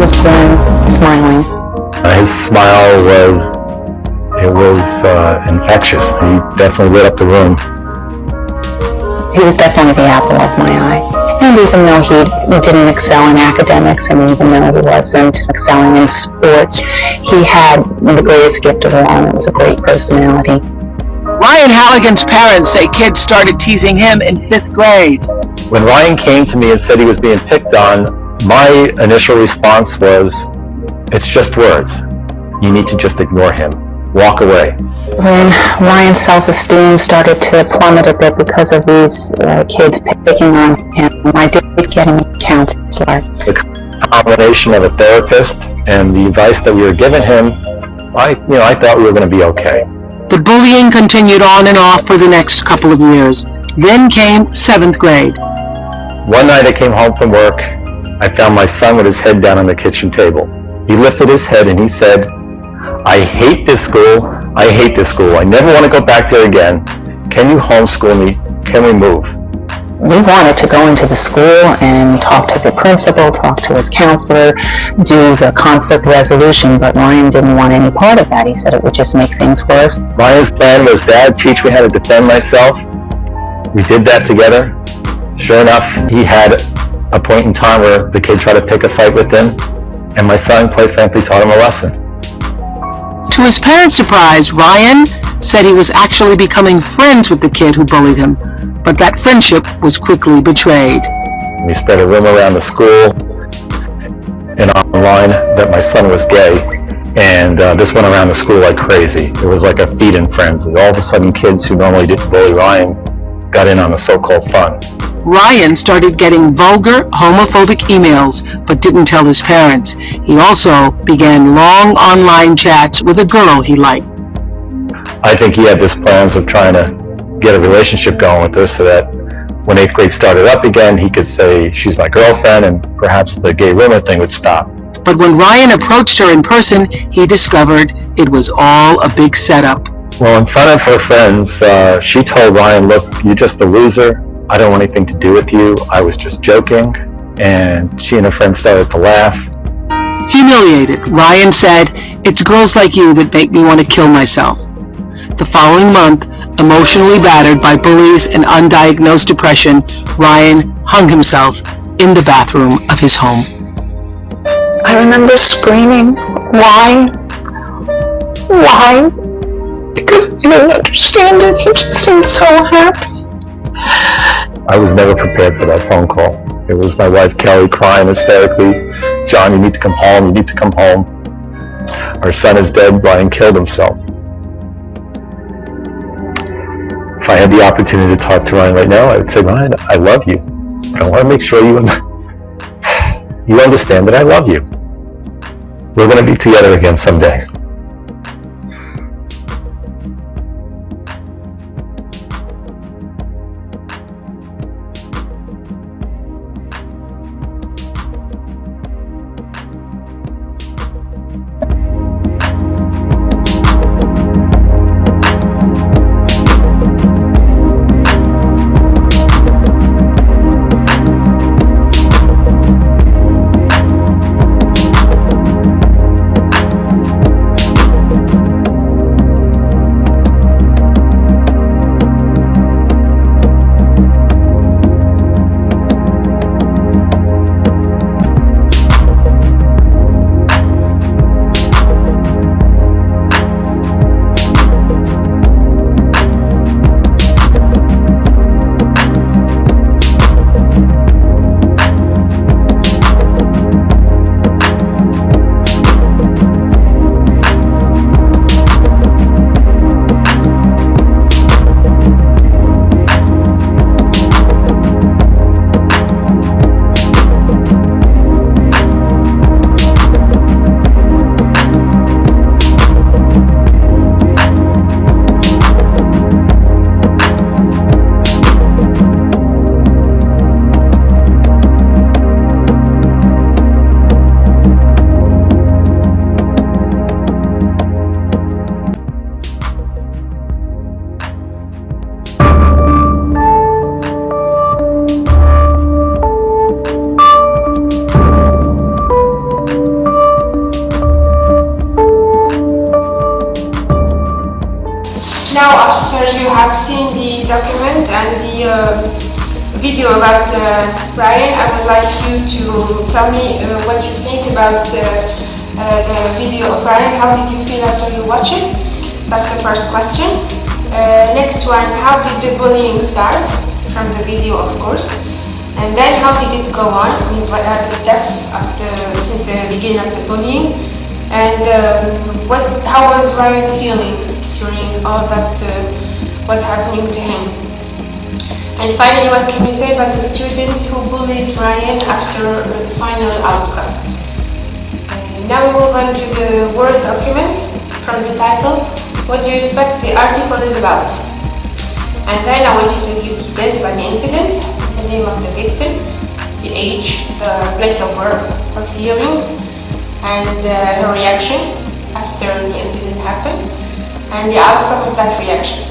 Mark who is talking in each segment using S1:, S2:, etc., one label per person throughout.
S1: was born smiling.
S2: His smile was infectious. He definitely lit up the room.
S1: He was definitely the apple of my eye. And even though he didn't excel in academics, and even though he wasn't excelling in sports, he had the greatest gift of all. It was a great personality.
S3: Ryan Halligan's parents say kids started teasing him in 5th grade.
S2: When Ryan came to me and said he was being picked on, my initial response was, it's just words. You need to just ignore him. Walk away.
S1: When Ryan's self-esteem started to plummet a bit because of these kids picking on him, I did get him a counselor.
S2: The combination of a therapist and the advice that we were giving him, I thought we were going to be okay.
S3: The bullying continued on and off for the next couple of years. Then came 7th grade.
S2: One night I came home from work. I found my son with his head down on the kitchen table. He lifted his head and he said, I hate this school. I hate this school. I never want to go back there again. Can you homeschool me? Can we move?
S1: We wanted to go into the school and talk to the principal, talk to his counselor, do the conflict resolution, but Ryan didn't want any part of that. He said it would just make things worse.
S2: Ryan's plan was, Dad, teach me how to defend myself. We did that together. Sure enough, he had a point in time where the kid tried to pick a fight with him, and my son, quite frankly, taught him a lesson.
S3: To his parents' surprise, Ryan said he was actually becoming friends with the kid who bullied him, but that friendship was quickly betrayed.
S2: We spread a rumor around the school and online that my son was gay, and this went around the school like crazy. It was like a feed-in frenzy. All of a sudden, kids who normally didn't bully Ryan got in on the so-called fun.
S3: Ryan started getting vulgar, homophobic emails, but didn't tell his parents. He also began long online chats with a girl he liked.
S2: I think he had this plans of trying to get a relationship going with her so that when 8th grade started up again, he could say, she's my girlfriend, and perhaps the gay rumor thing would stop.
S3: But when Ryan approached her in person, he discovered it was all a big setup.
S2: Well, in front of her friends, she told Ryan, look, you're just a loser. I don't want anything to do with you. I was just joking. And she and her friends started to laugh.
S3: Humiliated, Ryan said, it's girls like you that make me want to kill myself. The following month, emotionally battered by bullies and undiagnosed depression, Ryan hung himself in the bathroom of his home.
S1: I remember screaming, why? Why? Because I didn't understand it. He just seemed so happy.
S2: I was never prepared for that phone call. It was my wife, Kelly, crying hysterically. John, you need to come home. You need to come home. Our son is dead. Ryan killed himself. If I had the opportunity to talk to Ryan right now, I would say, Ryan, I love you. But I want to make sure you understand that I love you. We're going to be together again someday.
S4: you have seen the document and the video about Ryan, I would like you to tell me what you think about the video of Ryan. How did you feel after you watch it? That's the first question. Next one, how did the bullying start? From the video, of course. And then how did it go on? Means what are the steps since the beginning of the bullying? And how was Ryan feeling during all that was happening to him? And finally, what can you say about the students who bullied Ryan after the final outcome? Now we move on to the Word document from the title. What do you expect the article is about? And then I want you to give details about the incident, the name of the victim, the age, the place of work, her feelings, and her reaction after the incident happened, and the outcome of that reaction.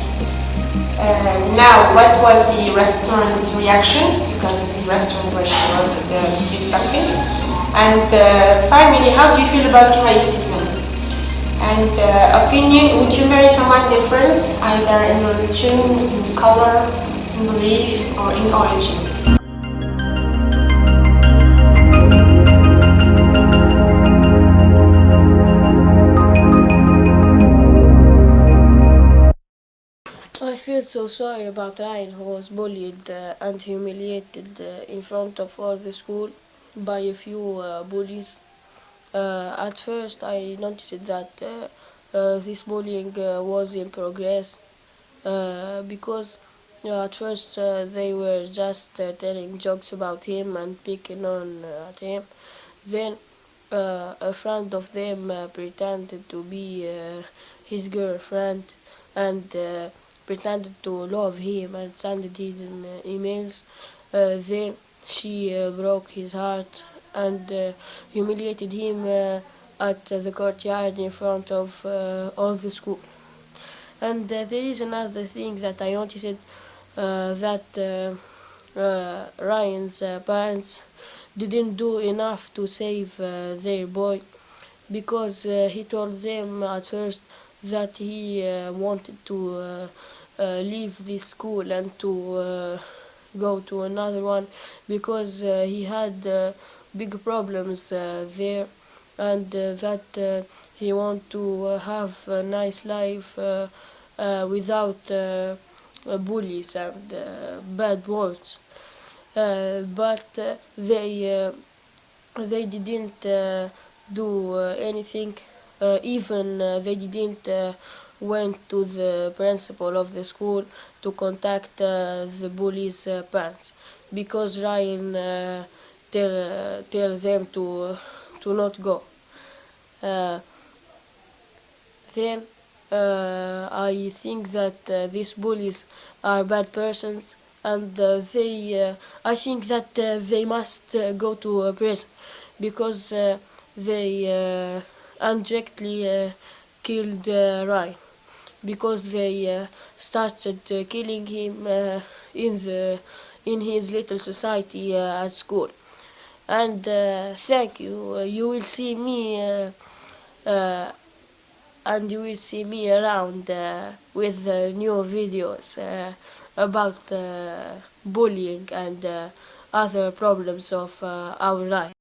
S4: Now, what was the restaurant's reaction? Because the restaurant where she ordered did something. And finally, how do you feel about racism? And opinion, would you marry someone different, either in religion, in color, in belief, or in origin?
S5: I feel so sorry about Ryan, who was bullied and humiliated in front of all the school by a few bullies. At first I noticed that this bullying was in progress because at first they were just telling jokes about him and picking on at him. Then a friend of them pretended to be his girlfriend and pretended to love him and sent him emails. Then she broke his heart and humiliated him at the courtyard in front of all the school. And there is another thing that I noticed, that Ryan's parents didn't do enough to save their boy, because he told them at first that he wanted to leave this school and to go to another one, because he had big problems there, and that he want to have a nice life without bullies and bad words. But they didn't do anything. Even they didn't went to the principal of the school to contact the bullies' parents, because Ryan tell them to not go. Then I think that these bullies are bad persons, and I think that they must go to prison, because they indirectly killed Ryan, because they started killing him in his little society at school. And thank you. You will see me and you will see me around with new videos about bullying and other problems of our life.